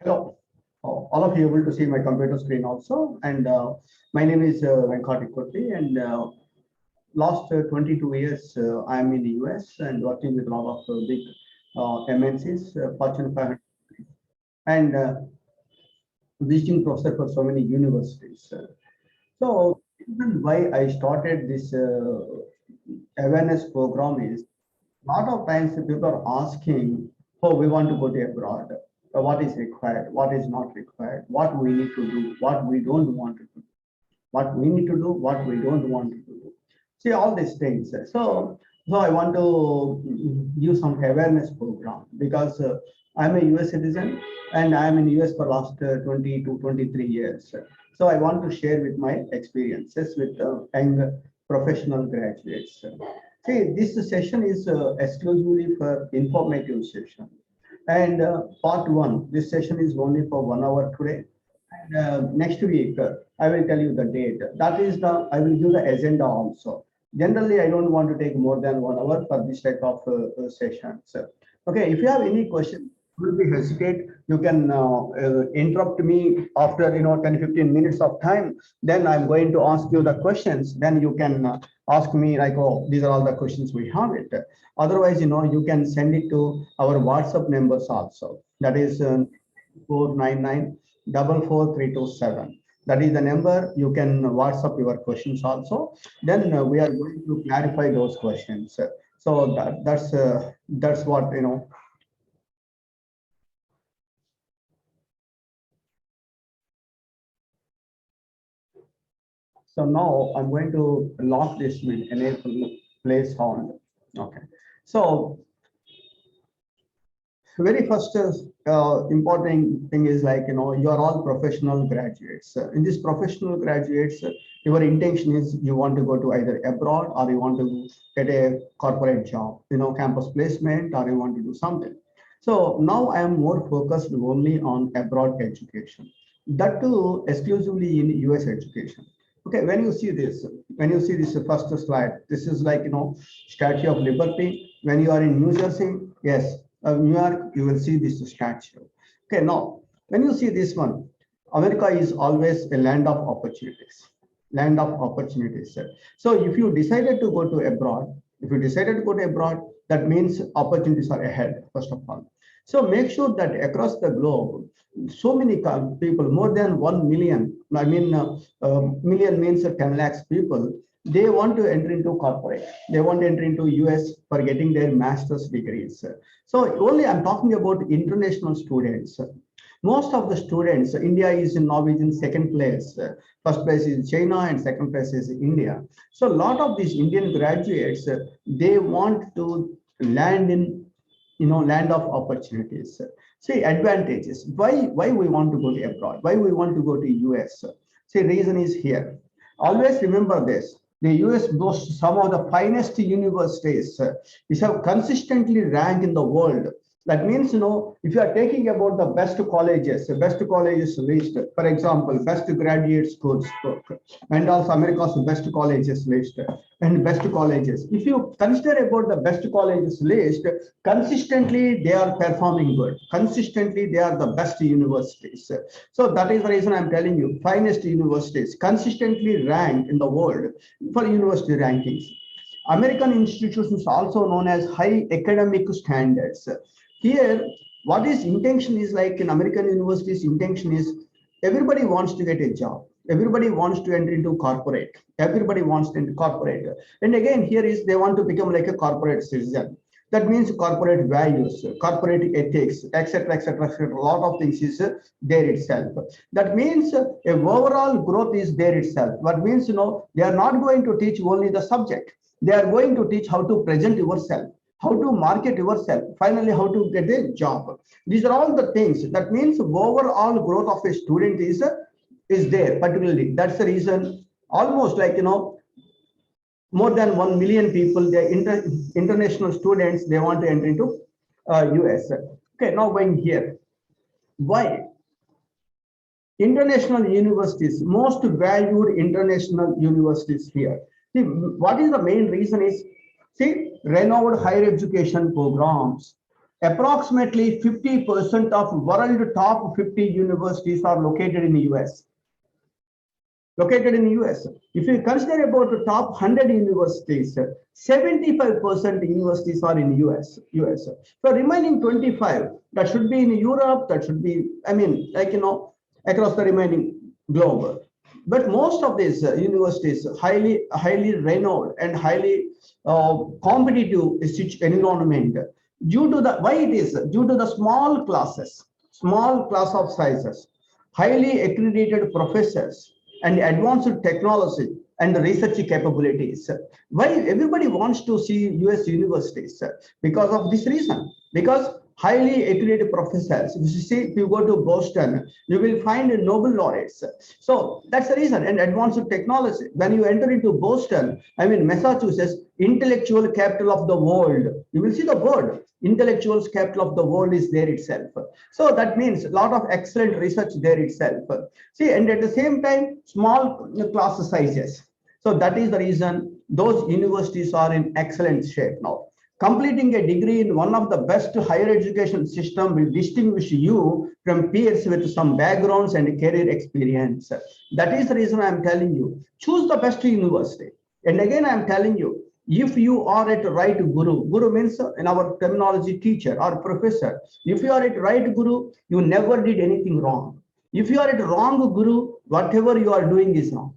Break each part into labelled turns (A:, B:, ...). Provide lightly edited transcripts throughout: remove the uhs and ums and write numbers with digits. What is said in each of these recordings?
A: Hello. All of you able to see my computer screen also. And my name is Venkati Kurti. And last 22 years, I'm in the US and working with a lot of big MNCs, Fortune 500, and visiting professor for so many universities. So, reason why I started this awareness program is lot of times people are asking, oh, we want to go to abroad. What is required? What is not required? What we need to do? What we don't want to do? What we need to do? What we don't want to do? See all these things. So I want to use some awareness program because I'm a US citizen and I'm in US for last 20 to 23 years. So I want to share with my experiences with young professional graduates. See, this session is exclusively for informative session. And part one, this session is only for 1 hour today. And next week, I will tell you the date. That is I will give the agenda also. Generally, I don't want to take more than 1 hour for this type of sessions. Okay, if you have any question, don't be hesitate. You can interrupt me after 10-15 minutes of time. Then I'm going to ask you the questions. Then you can ask me like, oh, these are all the questions we have it. Otherwise, you can send it to our WhatsApp numbers also. That is 499 That is the number. You can WhatsApp your questions also. Then we are going to clarify those questions. So that's what So now I'm going to lock this with enable place sound. Okay. So very first important thing is like you are all professional graduates. In this professional graduates, your intention is you want to go to either abroad or you want to get a corporate job, campus placement, or you want to do something. So now I am more focused only on abroad education, that too exclusively in US education. Okay, when you see this first slide, this is like Statue of Liberty. When you are in New Jersey, yes, New York, you will see this statue. Okay, now when you see this one, America is always a land of opportunities. Land of opportunities. So if you decided to go to abroad, that means opportunities are ahead, first of all. So make sure that across the globe, so many people, more than 1 million, million means 10 lakhs people, they want to enter into corporate. They want to enter into US for getting their master's degrees. So only I'm talking about international students. Most of the students, India is now in second place. First place is China and second place is India. So a lot of these Indian graduates, they want to land in land of opportunities. See advantages. Why we want to go to abroad? Why we want to go to US? See, reason is here. Always remember this. The US boasts some of the finest universities, which have consistently ranked in the world. That means, if you are taking about the best colleges list, for example, best graduate schools, and also America's best colleges list and best colleges. If you consider about the best colleges list, consistently they are performing good. Consistently they are the best universities. So that is the reason I'm telling you, finest universities consistently ranked in the world for university rankings. American institutions also known as high academic standards. Here, what is intention is like in American universities, intention is everybody wants to get a job. Everybody wants to enter into corporate. Everybody wants to enter corporate. And again, here is they want to become like a corporate citizen. That means corporate values, corporate ethics, etc., etc., etc. A lot of things is there itself. That means a overall growth is there itself. What means they are not going to teach only the subject. They are going to teach how to present yourself, how to market yourself, finally how to get a job. These are all the things. That means overall growth of a student is there particularly. That's the reason almost like more than 1 million people, they're international students, they want to enter into US. Okay, now going here. Why? International universities, most valued international universities here. See, what is the main reason is, see, renowned higher education programs, Approximately 50% of world top 50 universities are located in the US. Located in the US. If you consider about the top 100 universities, 75% universities are in US. So remaining 25, that should be in Europe, that should be, I mean, like, across the remaining globe. But most of these universities, highly renowned and highly competitive environment, due to the, why it is, due to the small classes, small class of sizes, highly accredited professors, and advanced technology and research capabilities. Why everybody wants to see US universities? Because of this reason. Because highly accredited professors. If you see, if you go to Boston, you will find Nobel laureates. So that's the reason. And advanced technology. When you enter into Boston, I mean Massachusetts, intellectual capital of the world. You will see the word intellectuals capital of the world is there itself. So that means a lot of excellent research there itself. See, and at the same time, small class sizes. So that is the reason those universities are in excellent shape now. Completing a degree in one of the best higher education system will distinguish you from peers with some backgrounds and career experience. That is the reason I am telling you, choose the best university. And again, I am telling you, if you are at right guru means in our terminology teacher or professor, if you are at right guru, you never did anything wrong. If you are at wrong guru, whatever you are doing is wrong.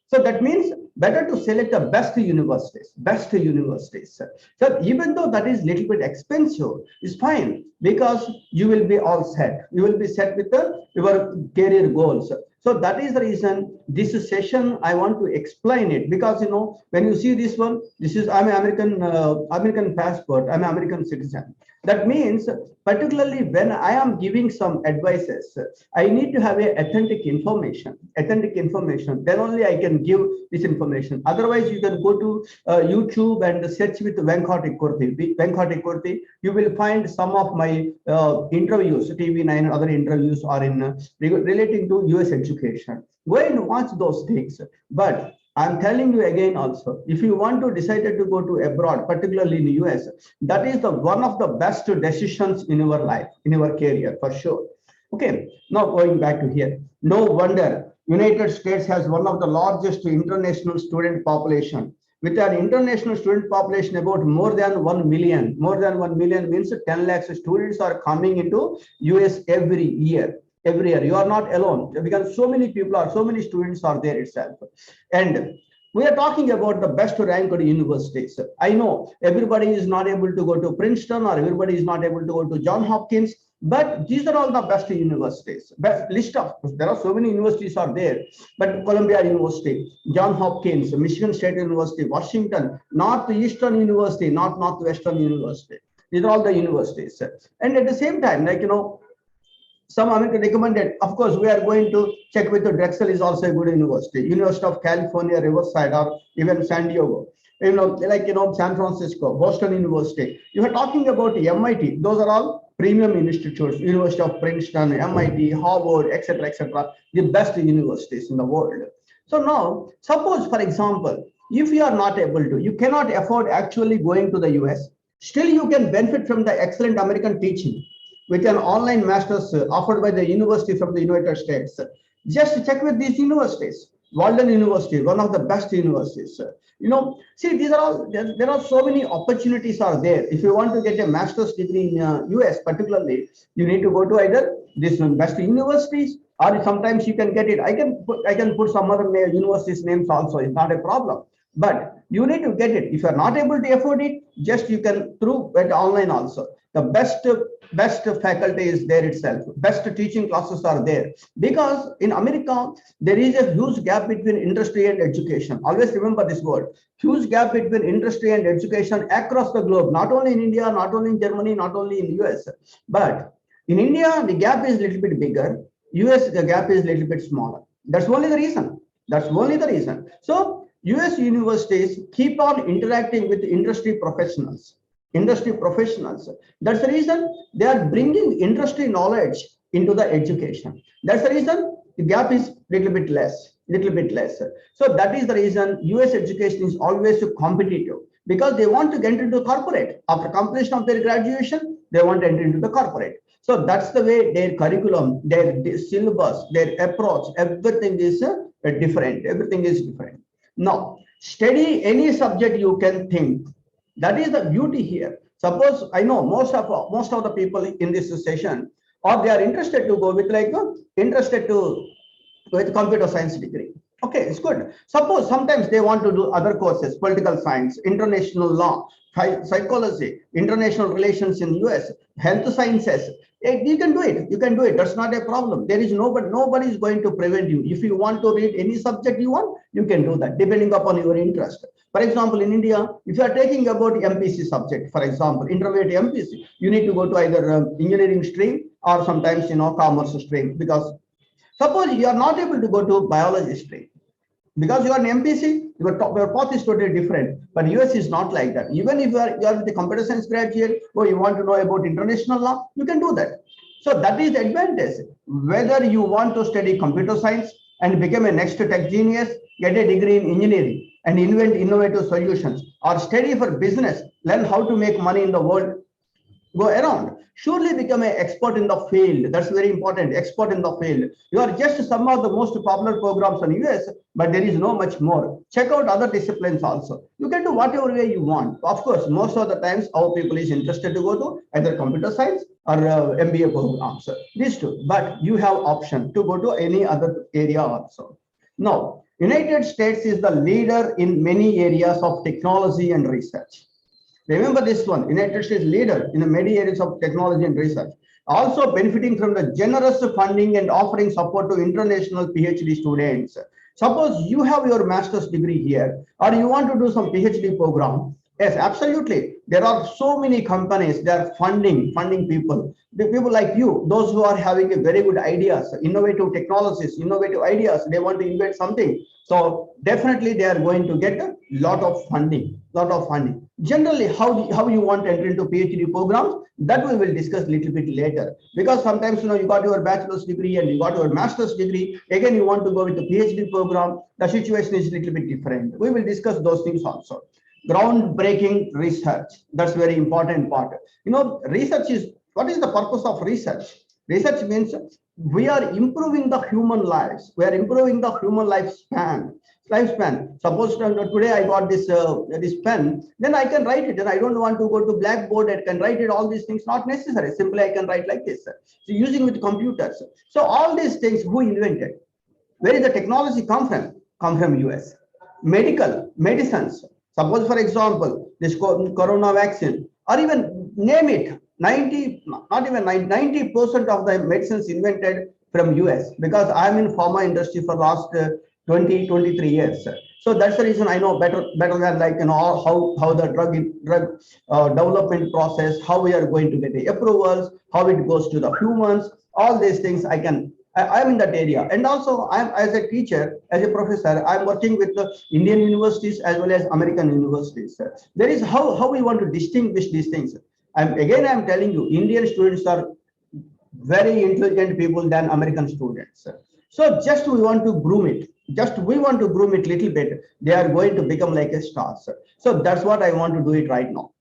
A: So that means better to select the best universities, best universities. So even though that is little bit expensive, it's fine because you will be all set. You will be set with your career goals. So that is the reason this session I want to explain it, because when you see this one, this is I'm an American passport, I'm an American citizen. That means particularly when I am giving some advices, I need to have a authentic information. Then only I can give this information. Otherwise, you can go to YouTube and search with Venkat Ekurti. You will find some of my interviews, TV9 and other interviews are in relating to US education. Go and watch those things. But I'm telling you again also, if you want to decide to go to abroad, particularly in the US, that is the one of the best decisions in your life, in your career, for sure. Okay, now going back to here. No wonder United States has one of the largest international student population. With an international student population about more than 1 million. More than 1 million means 10 lakhs students are coming into US every year. Every year, you are not alone, because so many people are, so many students are there itself. And we are talking about the best ranked universities. I know everybody is not able to go to Princeton, or everybody is not able to go to Johns Hopkins, but these are all the best universities. Best list of, there are so many universities are there, but Columbia University, Johns Hopkins, Michigan State University, Washington, Northeastern University, not Northwestern University. These are all the universities. And at the same time, some American recommended, of course, we are going to check with the Drexel is also a good university, University of California, Riverside, or even San Diego, San Francisco, Boston University. You are talking about MIT, those are all premium institutes, University of Princeton, MIT, Harvard, etc., the best universities in the world. So now, suppose, for example, if you are not able to, you cannot afford actually going to the US, still you can benefit from the excellent American teaching with an online master's offered by the university from the United States. Just check with these universities. Walden University, one of the best universities. See, these are all, there are so many opportunities are there. If you want to get a master's degree in US, particularly, you need to go to either these best universities, or sometimes you can get it. I can put some other universities names also. It's not a problem. But you need to get it. If you are not able to afford it, just you can through it online also. The best faculty is there itself. Best teaching classes are there, because in America there is a huge gap between industry and education. Always remember this word: huge gap between industry and education across the globe. Not only in India, not only in Germany, not only in US, but in India the gap is a little bit bigger. US the gap is a little bit smaller. That's only the reason. So US universities keep on interacting with industry professionals. That's the reason they are bringing industry knowledge into the education. That's the reason the gap is little bit less. So that is the reason US education is always competitive, because they want to get into corporate. After completion of their graduation, they want to enter into the corporate. So that's the way their curriculum, their syllabus, their approach, everything is different. Everything is different. Now, study any subject you can think. That is the beauty here. Suppose I know most of the people in this session, or they are interested to go with like interested to with computer science degree. Okay, it's good. Suppose sometimes they want to do other courses, political science, international law, psychology, international relations in US, health sciences. You can do it. You can do it. That's not a problem. There is nobody is going to prevent you. If you want to read any subject you want, you can do that, depending upon your interest. For example, in India, if you are taking about MPC subject, for example, intermediate MPC, you need to go to either engineering stream or sometimes commerce stream, because suppose you are not able to go to biology stream because you are an MPC, your path is totally different. But US is not like that. Even if you are with the computer science graduate or you want to know about international law, you can do that. So that is the advantage. Whether you want to study computer science and become a next tech genius, get a degree in engineering and invent innovative solutions, or study for business, learn how to make money in the world, go around, surely become an expert in the field. That's very important. Expert in the field. You are just some of the most popular programs in US, but there is no much more. Check out other disciplines also. You can do whatever way you want. Of course, most of the times our people is interested to go to either computer science or MBA programs. These two. But you have option to go to any other area also. Now, United States is the leader in many areas of technology and research. Remember this one, United States leader in many areas of technology and research, also benefiting from the generous funding and offering support to international PhD students. Suppose you have your master's degree here, or you want to do some PhD program. Yes, absolutely. There are so many companies that are funding people. The people like you, those who are having a very good ideas, innovative technologies, innovative ideas, they want to invent something. So definitely they are going to get a lot of funding. Generally, how you want to enter into PhD programs, that we will discuss a little bit later. Because sometimes you got your bachelor's degree and you got your master's degree. Again, you want to go with the PhD program. The situation is a little bit different. We will discuss those things also. Groundbreaking research. That's very important part. Research is, what is the purpose of research? Research means we are improving the human lives. We are improving the human lifespan. Suppose today I got this pen, then I can write it, and I don't want to go to blackboard and can write it. All these things not necessary. Simply I can write like this. So using with computers. So all these things, who invented? Where did the technology come from? Come from US. Medicines. Suppose, for example, this corona vaccine, or even name it, 90% of the medicines invented from US, because I'm in pharma industry for last 23 years. So that's the reason I know better than how the drug development process, how we are going to get the approvals, how it goes to the humans, all these things I'm in that area. And also I'm as a teacher, as a professor, I'm working with the Indian universities as well as American universities. There is how we want to distinguish these things. I'm telling you, Indian students are very intelligent people than American students. So just we want to groom it. Little bit. They are going to become like a stars. So that's what I want to do it right now.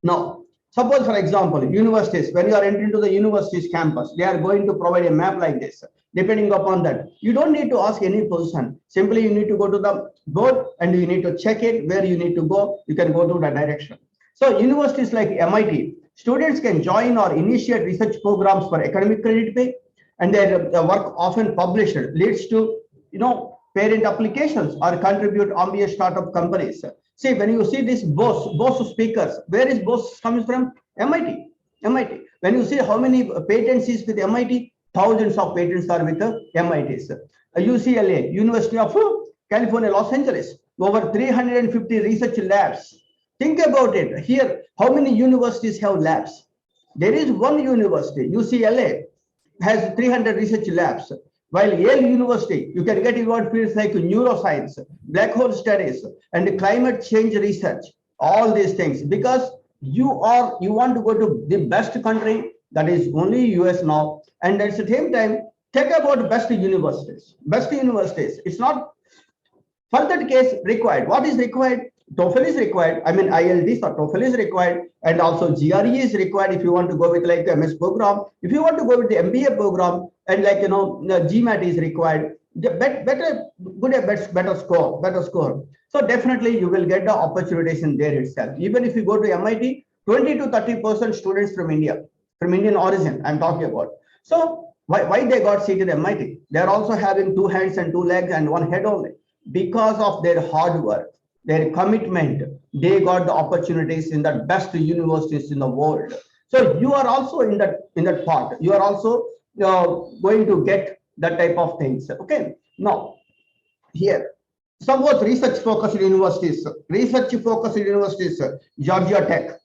A: Now, suppose, for example, universities, when you are entering to the university's campus, they are going to provide a map like this. Depending upon that, you don't need to ask any person. Simply, you need to go to the board and you need to check it where you need to go. You can go to the direction. So universities like MIT, students can join or initiate research programs for academic credit pay, and their work often published leads to parent applications or contribute on startup companies. See, when you see this Bose speakers, where is Bose coming from? MIT. When you see how many patents is with MIT, thousands of patents are with the MITs. UCLA, University of California, Los Angeles, over 350 research labs. Think about it. Here, how many universities have labs? There is one university, UCLA, has 300 research labs. While Yale University, you can get involved fields like neuroscience, black hole studies, and climate change research, all these things, because you want to go to the best country, that is only US now, and at the same time, take about best universities. It's not for that case required. What is required? TOEFL is required. I mean, ILDs or TOEFL is required, and also GRE is required if you want to go with like the MS program. If you want to go with the MBA program, and like the GMAT is required. Better, better score, better score. So definitely you will get the opportunities in there itself. Even if you go to MIT, 20 to 30% students from India, from Indian origin, I'm talking about. So why they got seated in MIT? They're also having two hands and two legs and one head only because of their hard work, their commitment. They got the opportunities in the best universities in the world. So you are also in that part. You are also going to get that type of things. Okay. Now here, suppose research focused universities, Georgia Tech,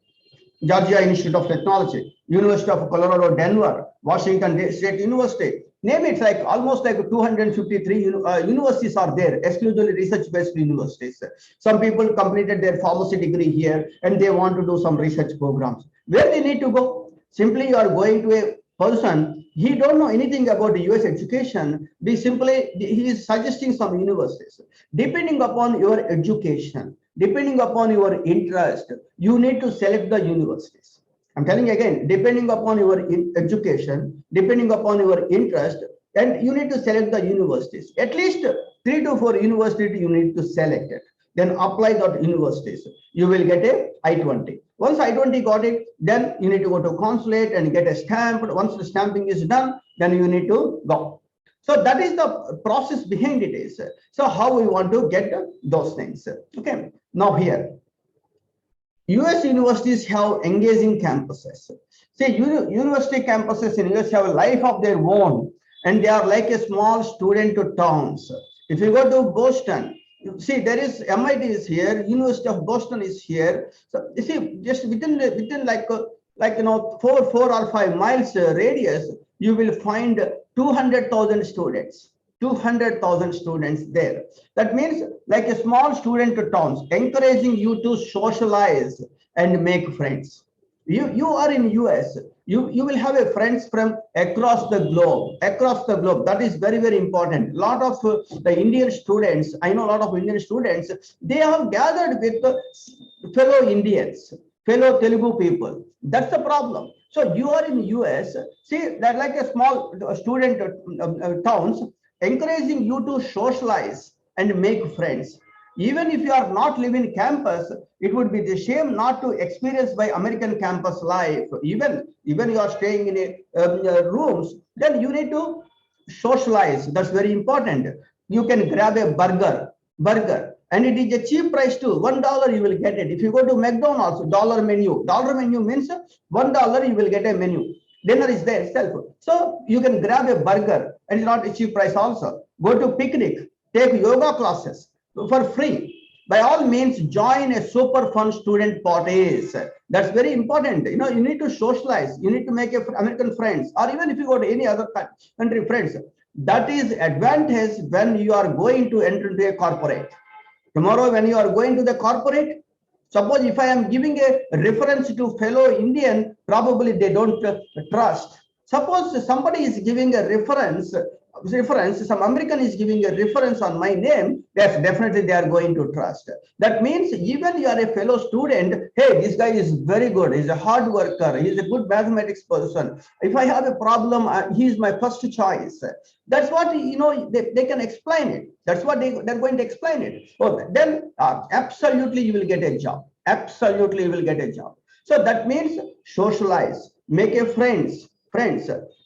A: Georgia Institute of Technology, University of Colorado, Denver, Washington State University. Name it, like almost like 253 universities are there, exclusively research-based universities. Some people completed their pharmacy degree here and they want to do some research programs. Where they need to go? Simply you are going to a person, he don't know anything about the US education. He is suggesting some universities. Depending upon your education, depending upon your interest, you need to select the universities. I'm telling again, depending upon your education, depending upon your interest, and you need to select the universities. At least 3 to 4 universities you need to select it. Then apply that universities. You will get a I-20. Once I-20 got it, then you need to go to consulate and get a stamp. Once the stamping is done, then you need to go. So that is the process behind it is. So how we want to get those things. Okay. Now here, US universities have engaging campuses. See, university campuses in US have a life of their own, and they are like a small student towns. If you go to Boston, you see there is MIT is here, University of Boston is here. So you see, just within like 4 or 5 miles radius, you will find 200,000 students. 200,000 students there. That means like a small student towns, encouraging you to socialize and make friends. You are in US, you will have a friends from across the globe, That is very, very important. A lot of the Indian students, I know a lot of Indian students, they have gathered with fellow Indians, fellow Telugu people. That's the problem. So you are in US, see, they're like a small student towns, encouraging you to socialize and make friends. Even if you are not living campus, it would be the shame not to experience by American campus life. Even you are staying in rooms, then you need to socialize. That's very important. You can grab a burger, and it is a cheap price too. $1 you will get it. If you go to McDonald's, dollar menu. Dollar menu means $1 you will get a menu. Dinner is there itself. So you can grab a burger and it's not a cheap price also. Go to picnic, take yoga classes for free. By all means, join a super fun student parties. That's very important. You need to socialize. You need to make American friends, or even if you go to any other country friends. That is advantage when you are going to enter into a corporate. Tomorrow, when you are going to the corporate, suppose if I am giving a reference to fellow Indian, probably they don't trust. Suppose somebody is giving a reference, some American is giving a reference on my name, yes, definitely they are going to trust. That means even you are a fellow student, hey, this guy is very good, he's a hard worker, he's a good mathematics person. If I have a problem, he is my first choice. That's what, they can explain it. That's what they're going to explain it. So then absolutely you will get a job. Absolutely you will get a job. So that means socialize, make a friends.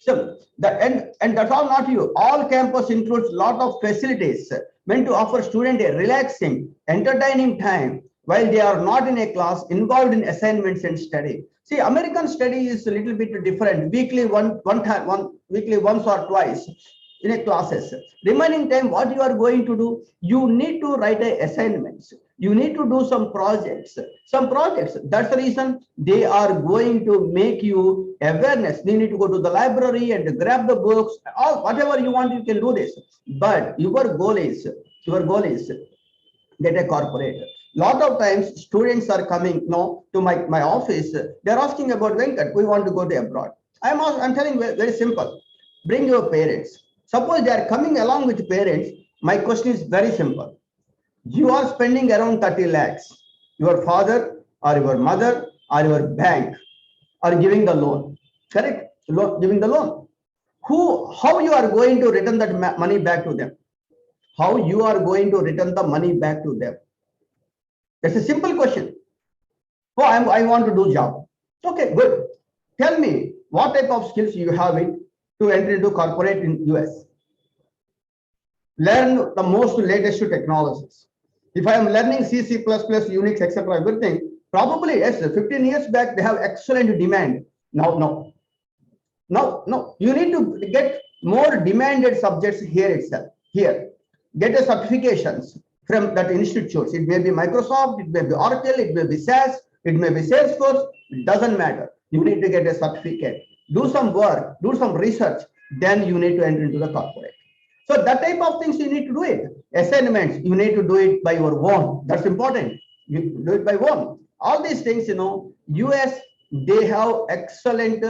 A: So and that's all not you. All campus includes a lot of facilities meant to offer students a relaxing, entertaining time while they are not in a class involved in assignments and study. See, American study is a little bit different. Weekly once or twice in a classes. Remaining time, what you are going to do? You need to write assignments. You need to do some projects. That's the reason they are going to make you awareness. You need to go to the library and grab the books. Or whatever you want, you can do this. But your goal is get a corporate. Lot of times students are coming to my office. They're asking about Venkat. We want to go to abroad. I'm telling you very simple. Bring your parents. Suppose they are coming along with parents. My question is very simple. You are spending around 30 lakhs. Your father or your mother or your bank are giving the loan, correct? Giving the loan. How you are going to return that money back to them? How you are going to return the money back to them? That's a simple question. Oh, I want to do job. Okay, good. Tell me what type of skills you have it to enter into corporate in US. Learn the most latest technologies. If I am learning C, C++, Unix, etc., everything, probably yes, 15 years back they have excellent demand. Now, no. No. You need to get more demanded subjects here itself. Here, get a certifications from that institutes. It may be Microsoft, it may be Oracle, it may be SAS, it may be Salesforce. It doesn't matter. You need to get a certificate. Do some work, do some research. Then you need to enter into the corporate. So that type of things you need to do it. Assignments, you need to do it by your own. That's important. You do it by own. All these things, US, they have excellent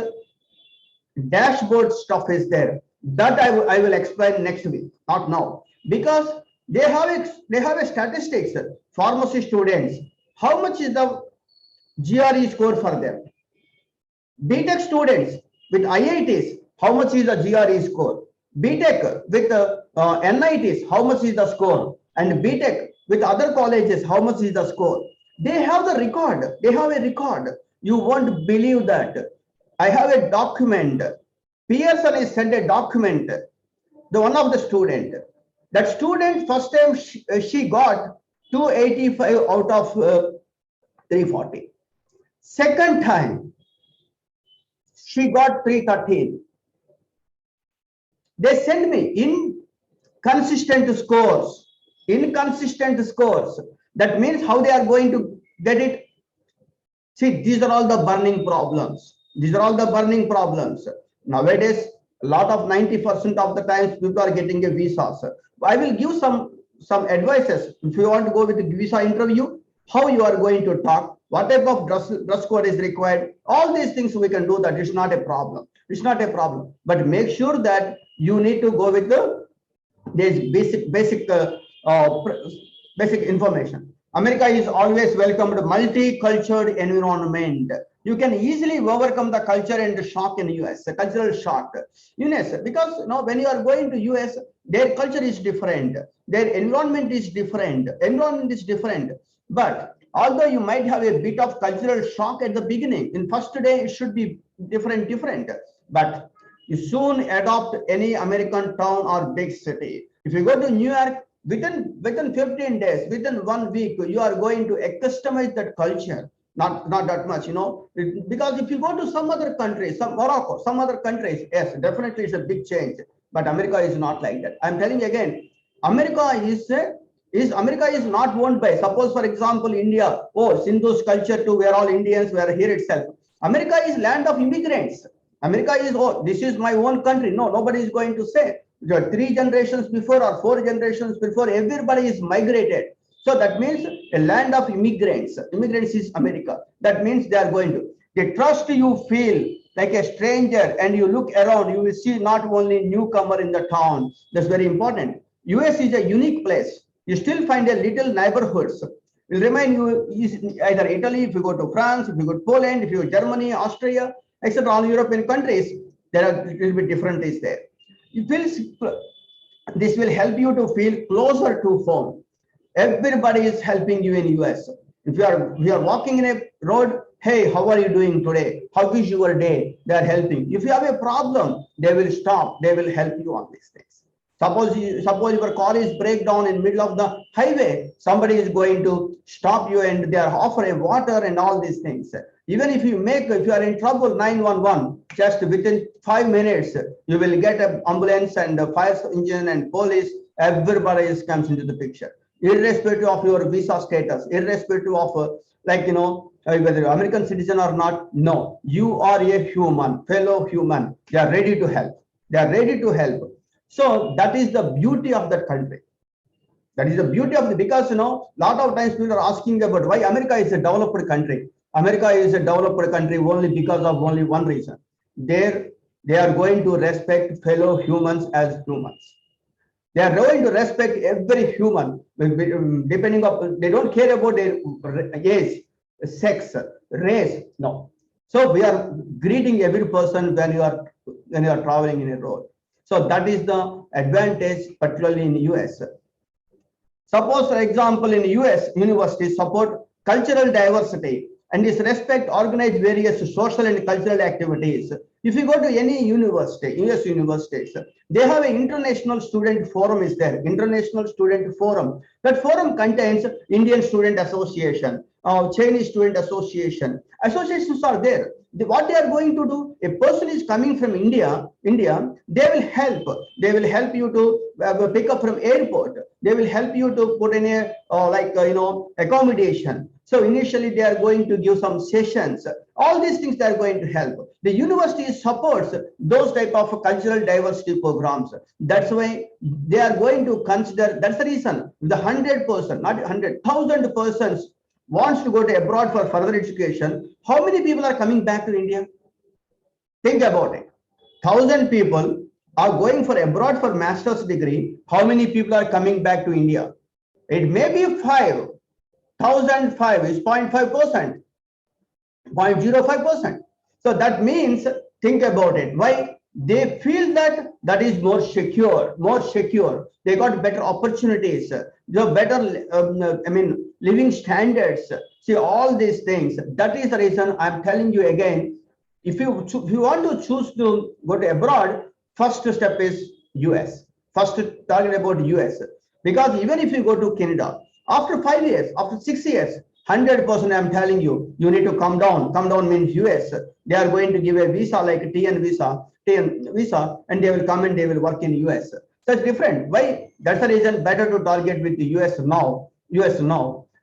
A: dashboard stuff is there. That I will explain next week, not now, because they have a statistics. Pharmacy students, how much is the GRE score for them? BTech students with IITs, how much is the GRE score? BTech with NITs, how much is the score? And BTech with other colleges, how much is the score? They have the record. They have a record. You won't believe that. I have a document. Pearson is sent a document. The one of the student. That student first time she got 285 out of 340. Second time she got 313. They send me inconsistent scores. Inconsistent scores. That means how they are going to get it. See, these are all the burning problems. These are all the burning problems. Nowadays, a lot of 90% of the times people are getting a visa. I will give some advices. If you want to go with the visa interview, how you are going to talk, what type of dress code is required. All these things we can do that. It's not a problem. It's not a problem. But make sure that you need to go with this basic information. America is always welcomed multicultural environment. You can easily overcome the culture and the shock in the US, the cultural shock. Yes, because when you are going to US, their culture is different, their environment is different. But although you might have a bit of cultural shock at the beginning, in first day it should be different. But you soon adopt any American town or big city. If you go to New York, within 15 days, within 1 week, you are going to customize that culture. Not that much, because if you go to some other countries, some Morocco, some other countries, yes, definitely it's a big change. But America is not like that. I'm telling you again, America is not owned by, suppose for example, India, Sindhu's culture too, we're all Indians, we're here itself. America is land of immigrants. America is, this is my own country. No, nobody is going to say. 3 generations before or 4 generations before, everybody is migrated. So that means a land of immigrants. Immigrants is America. That means they are going to. They trust you feel like a stranger and you look around, you will see not only newcomer in the town. That's very important. US is a unique place. You still find a little neighborhoods. Will remind you either Italy, if you go to France, if you go to Poland, if you go to Germany, Austria, etc. All European countries, there are a little bit different is there. This will help you to feel closer to home. Everybody is helping you in US. If you are walking in a road, hey, how are you doing today? How is your day? They are helping. If you have a problem, they will stop. They will help you on these things. Suppose your car is break down in middle of the highway, somebody is going to stop you and they are offering water and all these things. Even if you are in trouble, 911, just within 5 minutes, you will get an ambulance and a fire engine and police. Everybody comes into the picture, irrespective of your visa status, irrespective of whether you're American citizen or not. No, you are a human, fellow human. They are ready to help. They are ready to help. So that is the beauty of that country. That is the beauty of because lot of times people are asking about why America is a developed country. America is a developed country only because of only one reason. They are going to respect fellow humans as humans. They are going to respect every human, depending on, they don't care about their age, sex, race. No. So we are greeting every person when you are traveling in a road. So that is the advantage, particularly in US. Suppose, for example, in US, universities support cultural diversity and is respect organize various social and cultural activities. If you go to any university, US universities, they have an international student forum is there, international student forum. That forum contains Indian Student Association, Chinese Student Association. Associations are there. What they are going to do, a person is coming from India, they will help. They will help you to pick up from airport. They will help you to put in a accommodation. So initially they are going to give some sessions. All these things they are going to help. The university supports those type of cultural diversity programs. That's why they are going to consider. That's the reason the 100%, not 100,000 persons wants to go to abroad for further education. How many people are coming back to India? Think about it. 1,000 people are going for abroad for master's degree. How many people are coming back to India? It may be 5. 1,005 is 0.5%, 0.05%. So that means, think about it. Why? They feel that that is more secure, more secure. They got better opportunities, better, living standards. See, all these things. That is the reason I'm telling you again. If you want to choose to go to abroad, first step is US. First target about US. Because even if you go to Canada, after 5 years, after 6 years, 100% I'm telling you, you need to come down. Come down means US. They are going to give a visa like TN visa, and they will come and they will work in US. So it's different. Why? That's the reason better to target with the US now.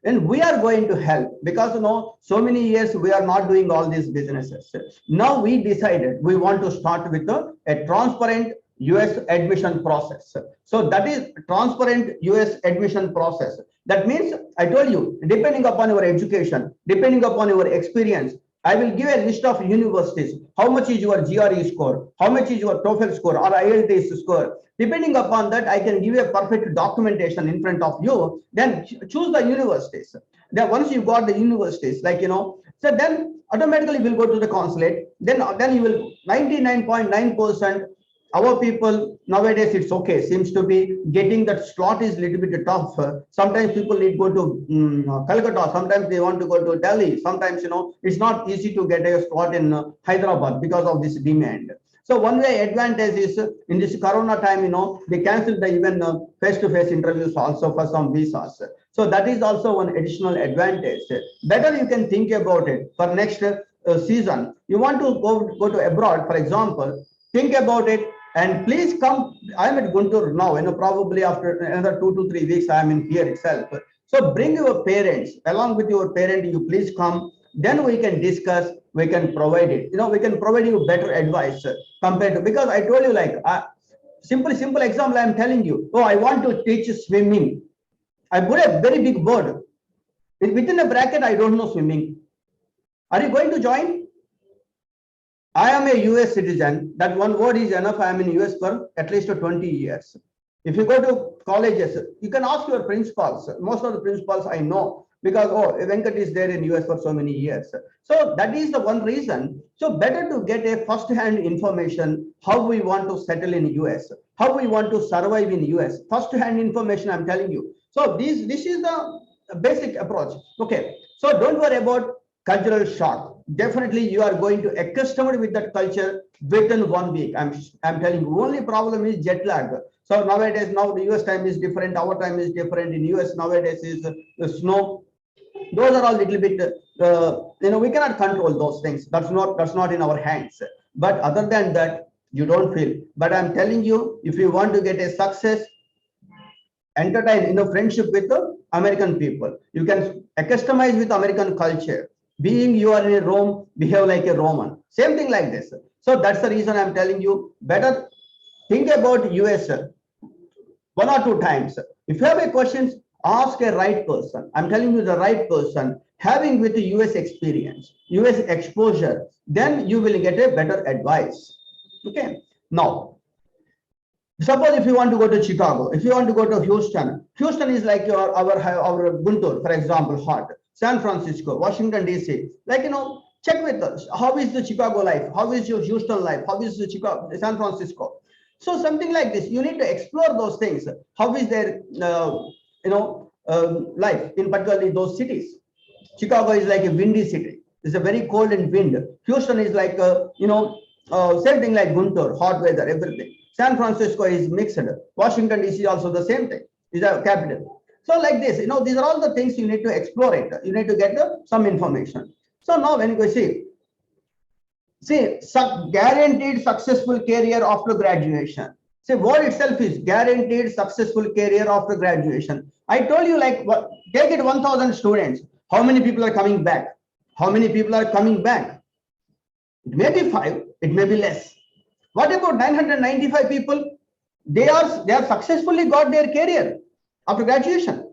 A: And we are going to help because so many years we are not doing all these businesses. Now we decided we want to start with a transparent US admission process. So that is transparent US admission process. That means I told you, depending upon your education, depending upon your experience, I will give a list of universities. How much is your GRE score? How much is your TOEFL score or IELTS score? Depending upon that, I can give you a perfect documentation in front of you. Then choose the universities. Then once you got the universities, so then automatically we'll go to the consulate. Then you will 99.9%. Our people nowadays, it's okay. Seems to be getting that slot is a little bit tough. Sometimes people need to go to Calcutta. Sometimes they want to go to Delhi. Sometimes, it's not easy to get a slot in Hyderabad because of this demand. So one way advantage is in this Corona time, they canceled the even face-to-face interviews also for some visas. So that is also one additional advantage. Better you can think about it for next season. You want to go to abroad, for example, think about it. And please come. I'm at Guntur now. Probably after another 2 to 3 weeks, I'm in here itself. So bring your parents along with your parent. You please come. Then we can discuss. We can provide it. We can provide you better advice compared to, because I told you simple example. I'm telling you. Oh, I want to teach swimming. I put a very big word within a bracket. I don't know swimming. Are you going to join? I am a US citizen. That one word is enough. I am in US for at least 20 years. If you go to colleges, you can ask your principals. Most of the principals I know because, Venkat is there in US for so many years. So that is the one reason. So better to get a first-hand information how we want to settle in US, how we want to survive in US. First-hand information I'm telling you. So this is the basic approach. Okay. So don't worry about cultural shock. Definitely you are going to accustom with that culture within 1 week. I'm telling you, only problem is jet lag. So nowadays, now the US time is different, our time is different. In US nowadays is the snow. Those are all little bit, we cannot control those things. That's not in our hands. But other than that, you don't feel. But I'm telling you, if you want to get a success, entertain, friendship with the American people. You can customize with American culture. Being you are in a Rome, behave like a Roman. Same thing like this. So that's the reason I'm telling you, better think about US 1 or 2 times. If you have a questions, ask a right person. I'm telling you the right person, having with the US experience, US exposure, then you will get a better advice. Okay. Now, Suppose if you want to go to Chicago, if you want to go to Houston, Houston is like our Guntur, for example, hot. San Francisco, Washington DC, like check with us. How is the Chicago life? How is your Houston life? How is the Chicago, San Francisco? So something like this, you need to explore those things. How is their life in particularly those cities? Chicago is like a windy city. It's a very cold and wind. Houston is like same thing like Guntur, hot weather, everything. San Francisco is mixed. Washington DC also the same thing. Is a capital. So like this, these are all the things you need to explore it. You need to get some information. So now when you see, guaranteed successful career after graduation. See, word itself is guaranteed successful career after graduation. I told you, like, take it 1,000 students. How many people are coming back? How many people are coming back? It may be 5, it may be less. What about 995 people? They have successfully got their career after graduation.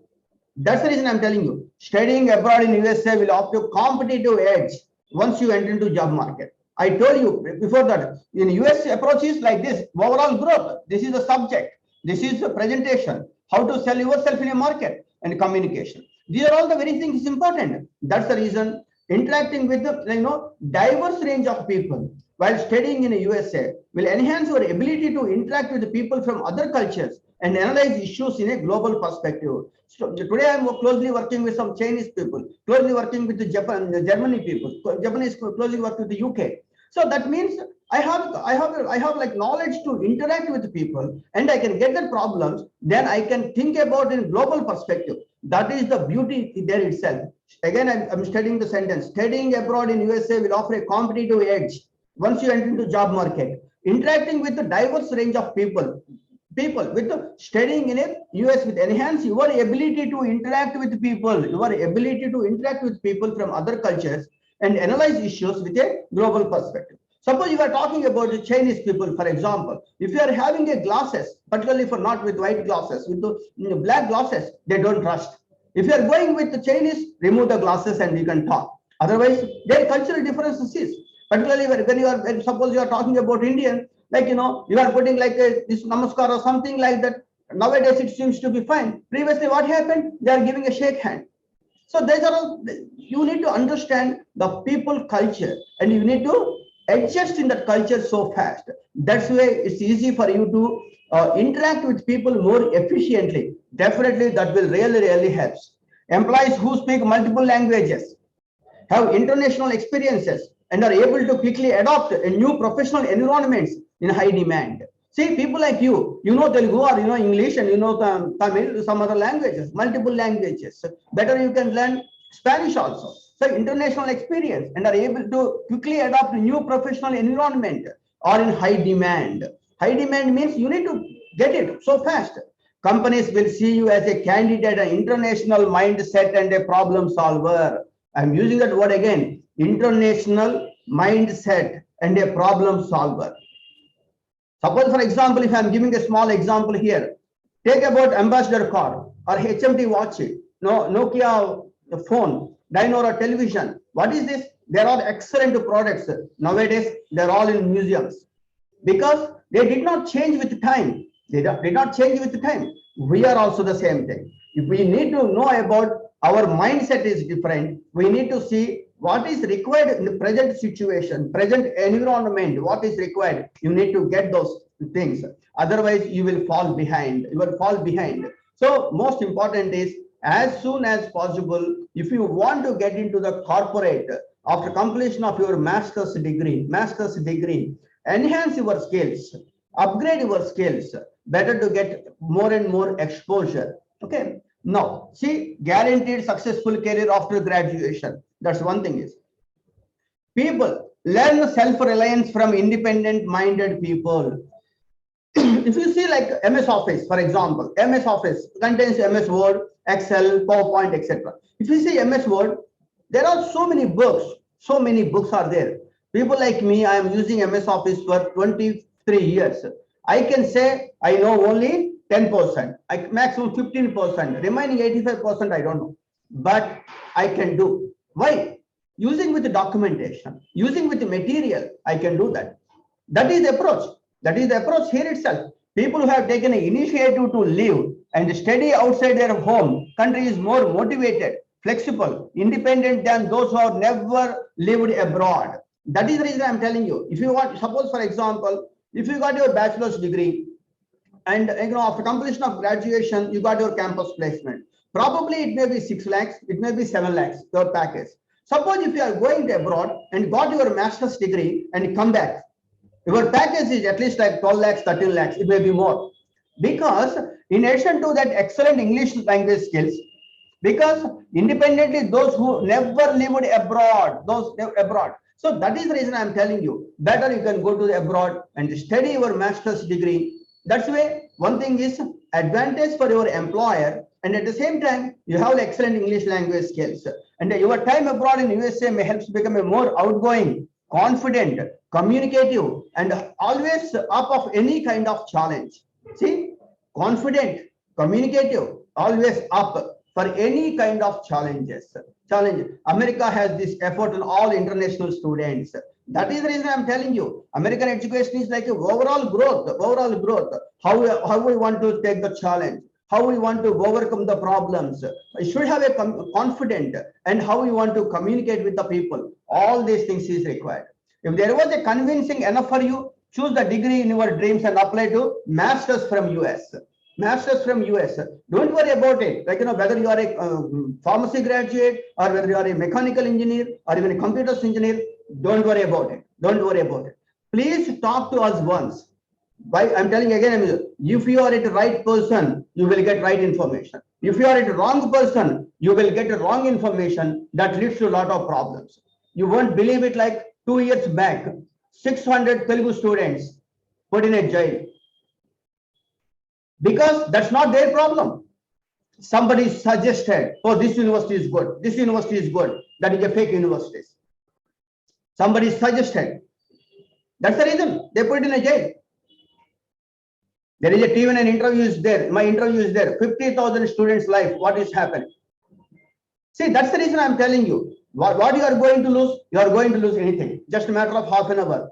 A: That's the reason I'm telling you. Studying abroad in USA will offer you competitive edge once you enter into job market. I told you before that in US approach is like this: overall growth. This is the subject. This is the presentation. How to sell yourself in a market and communication. These are all the very things important. That's the reason interacting with the diverse range of people while studying in the USA will enhance your ability to interact with the people from other cultures and analyze issues in a global perspective. So today I'm closely working with some Chinese people, closely working with the Germany people, Japanese closely work with the UK. So that means I have like knowledge to interact with people and I can get the problems. Then I can think about in global perspective. That is the beauty there itself. Again, I'm studying the sentence. Studying abroad in USA will offer a competitive edge once you enter into job market. Interacting with the diverse range of people with studying in a US will enhance your ability to interact with people, from other cultures and analyze issues with a global perspective. Suppose you are talking about the Chinese people, for example, if you are having a glasses, particularly for not with white glasses, with the black glasses, they don't trust. If you are going with the Chinese, remove the glasses and you can talk. Otherwise, their cultural differences is, particularly when suppose you are talking about Indian, like you are putting like this namaskar or something like that. Nowadays it seems to be fine. Previously, what happened? They are giving a shake hand. So these are all, you need to understand the people culture and you need to adjust in that culture so fast. That's why it's easy for you to interact with people more efficiently. Definitely that will really helps. Employees who speak multiple languages have international experiences and are able to quickly adopt a new professional environments in high demand. See, people like you know Telugu or English and Tamil, some other languages, multiple languages. Better you can learn Spanish also. So international experience and are able to quickly adopt a new professional environment or in high demand. High demand means you need to get it so fast. Companies will see you as a candidate, an international mindset and a problem solver. I'm using that word again, international mindset and a problem solver. Suppose, for example, if I'm giving a small example here, take about Ambassador car or HMT watch, Nokia phone, Dynora television. What is this? They're all excellent products. Nowadays, they're all in museums because they did not change with time. They did not change with time. We are also the same thing. If we need to know about our mindset is different, we need to see what is required in the present situation, present environment, what is required. You need to get those things. Otherwise, you will fall behind. You will fall behind. So most important is as soon as possible, if you want to get into the corporate after completion of your master's degree, enhance your skills, upgrade your skills, better to get more and more exposure. Okay. Now, see, guaranteed successful career after graduation. That's one thing is people learn self-reliance from independent-minded people. If you see like MS Office, for example, MS Office contains MS Word, Excel, PowerPoint, etc. If you see MS Word, there are so many books are there. People like me, I am using MS Office for 23 years. I can say I know only 10%, maximum 15%, remaining 85% I don't know. But I can do. Why? Using with the documentation, using with the material, I can do that. That is the approach. That is the approach here itself. People who have taken an initiative to live and study outside their home country is more motivated, flexible, independent than those who have never lived abroad. That is the reason I'm telling you. If you want, suppose for example, if you got your bachelor's degree and after completion of graduation, you got your campus placement. Probably it may be 6 lakhs, it may be 7 lakhs, your package. Suppose if you are going abroad and got your master's degree and come back, your package is at least like 12 lakhs, 13 lakhs, it may be more. Because in addition to that excellent English language skills, because independently those who never lived abroad, those abroad. So that is the reason I'm telling you, better you can go to the abroad and study your master's degree. That's way one thing is advantage for your employer, and at the same time you have excellent English language skills. And your time abroad in USA may help you become a more outgoing, confident, communicative, and always up of any kind of challenge. See, confident, communicative, always up for any kind of challenges. America has this effort on all international students. That is the reason I'm telling you, American education is like a overall growth. How we want to take the challenge, how we want to overcome the problems. You should have a confident and how we want to communicate with the people. All these things is required. If there was a convincing enough for you, choose the degree in your dreams and apply to masters from US. Masters from US. Don't worry about it. Like, whether you are a pharmacy graduate or whether you are a mechanical engineer or even a computer engineer, don't worry about it. Don't worry about it. Please talk to us once. I'm telling you again, if you are a right person, you will get right information. If you are a wrong person, you will get wrong information that leads to a lot of problems. You won't believe it, like 2 years back, 600 Telugu students put in a jail. Because that's not their problem. Somebody suggested, oh, this university is good. This university is good. That is a fake university. Somebody suggested. That's the reason they put it in a jail. There is a TV and an interview is there. My interview is there. 50,000 students' life. What is happening? See, that's the reason I'm telling you. What you are going to lose? You are going to lose anything. Just a matter of half an hour.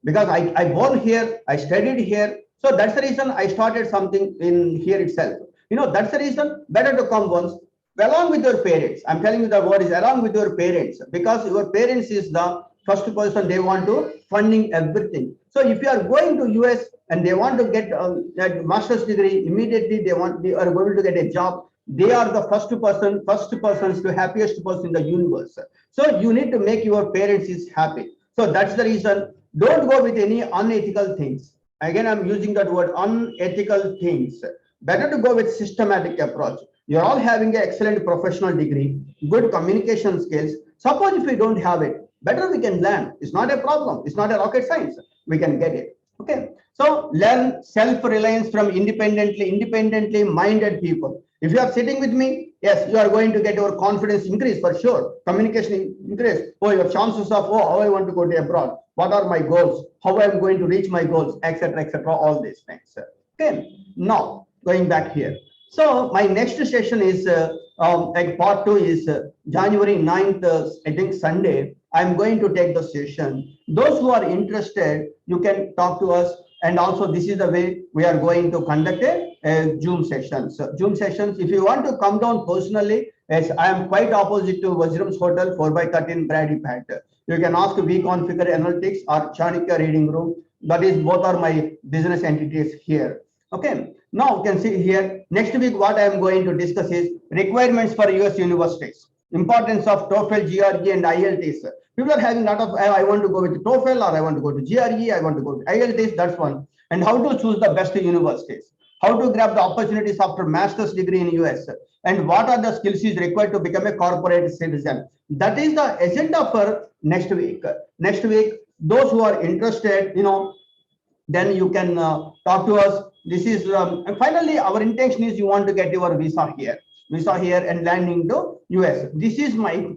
A: Because I born here, I studied here. So that's the reason I started something in here itself. That's the reason better to come once along with your parents. I'm telling you the word is along with your parents, because your parents is the first person they want to funding everything. So if you are going to US and they want to get a master's degree, immediately they are going to get a job. They are the first persons to happiest person in the universe. So you need to make your parents is happy. So that's the reason. Don't go with any unethical things. Again, I'm using that word, unethical things. Better to go with systematic approach. You're all having an excellent professional degree, good communication skills. Suppose if we don't have it, better we can learn. It's not a problem. It's not a rocket science. We can get it. Okay. So learn self-reliance from independently minded people. If you are sitting with me, yes, you are going to get your confidence increase for sure. Communication increase. Oh, your chances of, how I want to go to abroad. What are my goals? How I am going to reach my goals, etc., etc. All these things. Okay. Now going back here. So my next session is like part 2 is January 9th, I think Sunday. I'm going to take the session. Those who are interested, you can talk to us. And also this is the way we are going to conduct a Zoom sessions. So Zoom sessions, if you want to come down personally, yes, I am quite opposite to Vajram's Hotel 4x13 Brady Pat. You can ask vConfigure Analytics or Chanukya Reading Room. That is, both are my business entities here. Okay. Now you can see here, next week what I am going to discuss is requirements for US universities. Importance of TOEFL, GRE and IELTS. People are having a lot of, I want to go with TOEFL or I want to go to GRE, I want to go to IELTS, that's one. And how to choose the best universities. How to grab the opportunities after master's degree in US. And what are the skills is required to become a corporate citizen. That is the agenda for next week. Next week, those who are interested, then you can talk to us. This is, and finally, our intention is you want to get your visa here and landing to US. This is my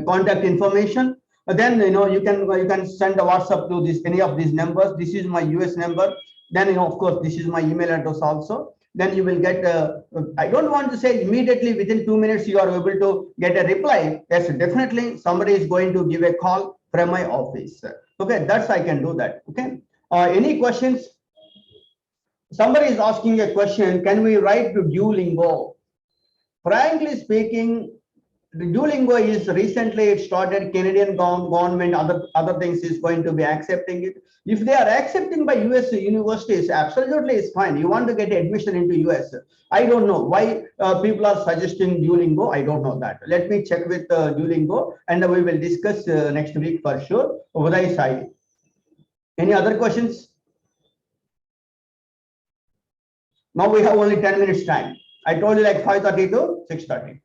A: contact information. Then you can send a WhatsApp to this any of these numbers. This is my US number. Then of course this is my email address also. Then you will get. I don't want to say immediately within 2 minutes you are able to get a reply. Yes, definitely somebody is going to give a call from my office. Okay, that's I can do that. Okay. Any questions? Somebody is asking a question, can we write to Duolingo? Frankly speaking, the Duolingo is recently it started. Canadian government, other things is going to be accepting it. If they are accepting by US universities, absolutely it's fine. You want to get admission into US. I don't know why people are suggesting Duolingo. I don't know that. Let me check with Duolingo, and we will discuss next week for sure. Uday Sai. Any other questions? Now we have only 10 minutes time. I told you like 5:30 to 6:30.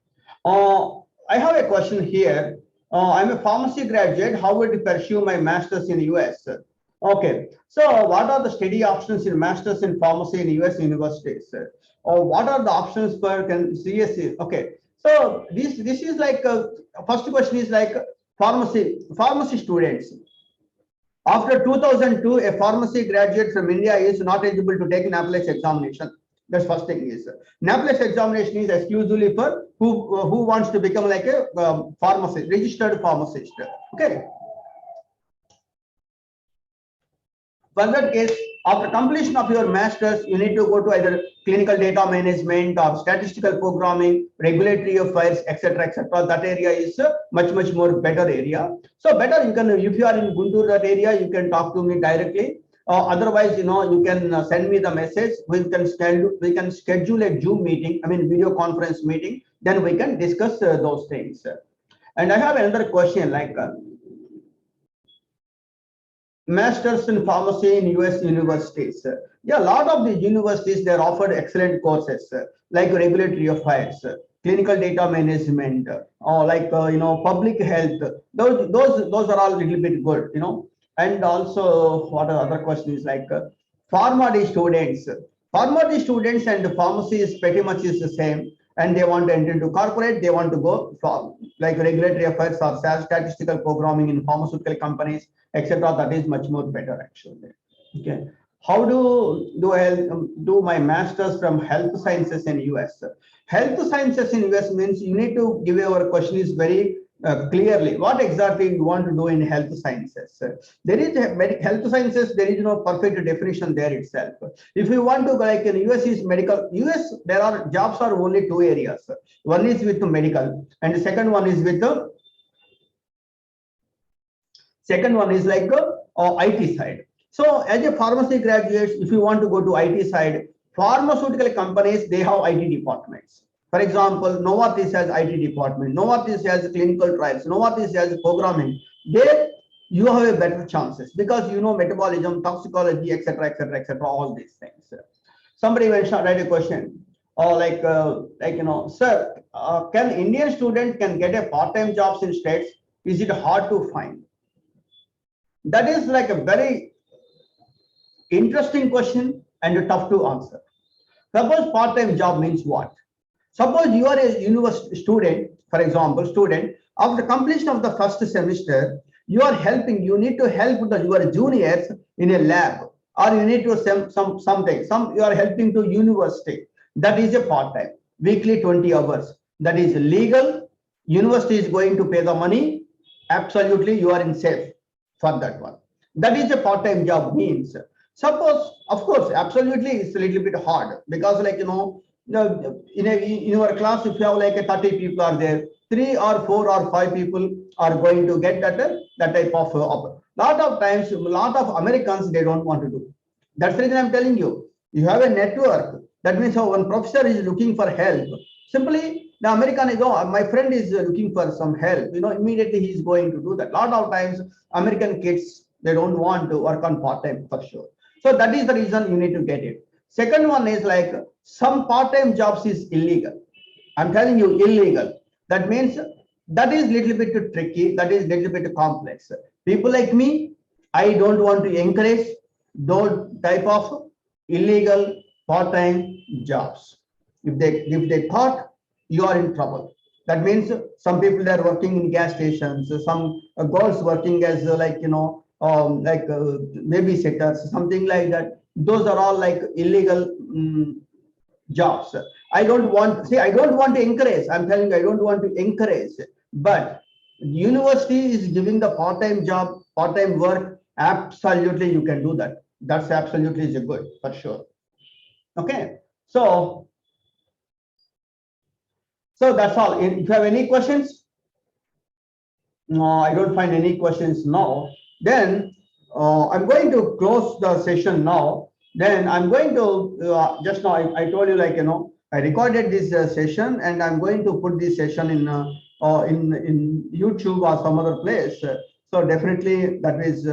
A: I have a question here. I'm a pharmacy graduate. How would I pursue my master's in the US? Okay. So what are the study options in master's in pharmacy in US universities? Or what are the options for CSC? Okay. So this is like first question is like pharmacy students. After 2002, a pharmacy graduate from India is not eligible to take NAPLEX examination. That's first thing is NAPLEX examination is exclusively for who wants to become like a pharmacist, registered pharmacist. Okay. For that case, after completion of your master's, you need to go to either clinical data management or statistical programming, regulatory affairs, etc., etc. That area is much more better area. So better you can, if you are in Guntur that area, you can talk to me directly. Otherwise, you can send me the message. We can schedule a Zoom meeting. I mean video conference meeting. Then we can discuss those things. And I have another question like. Masters in pharmacy in US universities. Yeah, a lot of the universities, they're offered excellent courses like regulatory affairs, clinical data management, or like public health. Those are all a little bit good, And also, what are other questions like pharmacy students. Pharmacy students and pharmacy is pretty much is the same, and they want to enter into corporate. They want to go for like regulatory affairs or statistical programming in pharmaceutical companies, etc. That is much more better actually. Okay. How do I do my master's from health sciences in US? Health sciences in US means you need to give your question is very clearly what exactly you want to do in health sciences. There is health sciences, there is no perfect definition there itself. If you want to like in US is medical, US there are jobs are only two areas. One is with the medical and the second one is with the second one is like IT side. So as a pharmacy graduates, if you want to go to IT side, pharmaceutical companies, they have IT departments. For example, Novartis has IT department, Novartis has clinical trials, Novartis has programming. There you have a better chances because you know metabolism, toxicology, etc., etc., etc., all these things. Somebody will write a question or sir, can Indian student can get a part-time jobs in states? Is it hard to find? That is like a very interesting question and tough to answer. Suppose part-time job means what? Suppose you are a university student, for example, student, after completion of the first semester, you need to help your juniors in a lab, or you need to you are helping to university. That is a part-time, weekly 20 hours. That is legal. University is going to pay the money. Absolutely, you are in safe for that one. That is a part-time job means. Suppose, of course, absolutely, it's a little bit hard because in our class, if you have like a 30 people are there, 3 or 4 or 5 people are going to get that type of offer. Lot of times, a lot of Americans, they don't want to do. That's the reason I'm telling you. You have a network. That means when professor is looking for help, simply the American is, oh, my friend is looking for some help. Immediately he's going to do that. Lot of times, American kids, they don't want to work on part-time for sure. So that is the reason you need to get it. Second one is like some part-time jobs is illegal. I'm telling you illegal. That means that is little bit tricky. That is little bit complex. People like me, I don't want to encourage those type of illegal part-time jobs. If they thought you are in trouble. That means some people are working in gas stations, some girls working as babysitters, something like that. Those are all like illegal jobs. I don't want to encourage. I'm telling you, I don't want to encourage. But university is giving the part-time job, part-time work. Absolutely, you can do that. That's absolutely is good for sure. Okay, so that's all. If you have any questions, no, I don't find any questions now. Then I'm going to close the session now. Then I'm going to just now I told you, like, I recorded this session, and I'm going to put this session in YouTube or some other place. So definitely that is